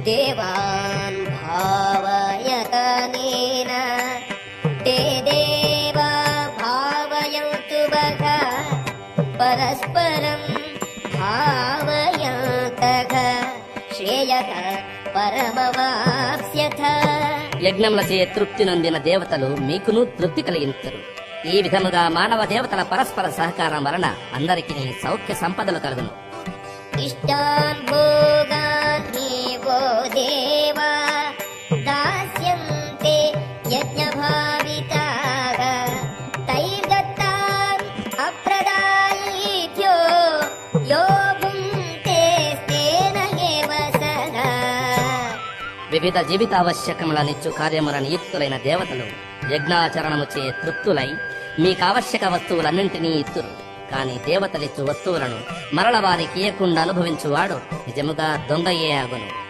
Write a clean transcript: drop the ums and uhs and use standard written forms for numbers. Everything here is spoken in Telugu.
देवान् भावयतनेन ते देवा भावयन्तु वः परस्परं भावयन्तः श्रेयः परमवाप्स्यथ. యజ్ఞములచే తృప్తి నొందిన దేవతలు మీకును తృప్తి కలిగించరు. ఈ విధముగా మానవ దేవతల పరస్పర సహకారం వలన అందరికీ సౌఖ్య సంపదలు కలుగును. इष्टान् भोगान् वो देवा दास्यन्ते यज्ञभाविताः तैर्दत्तान् अप्रदायिभ्यो यो भुङ्क्ते तेन एव सः. వివిధ జీవితావశ్యకములనిచ్చు కార్యముల నియుక్తులైన దేవతలు యజ్ఞాచరణముచే తృప్తులై మీకావశ్యక వస్తువులన్నింటినీ ఇత్తురు. కాని దేవతలిచ్చు వస్తువులను మరల వారికి ఇయ్యకుండా అనుభవించువాడు నిజముగా దొంగయే అగును.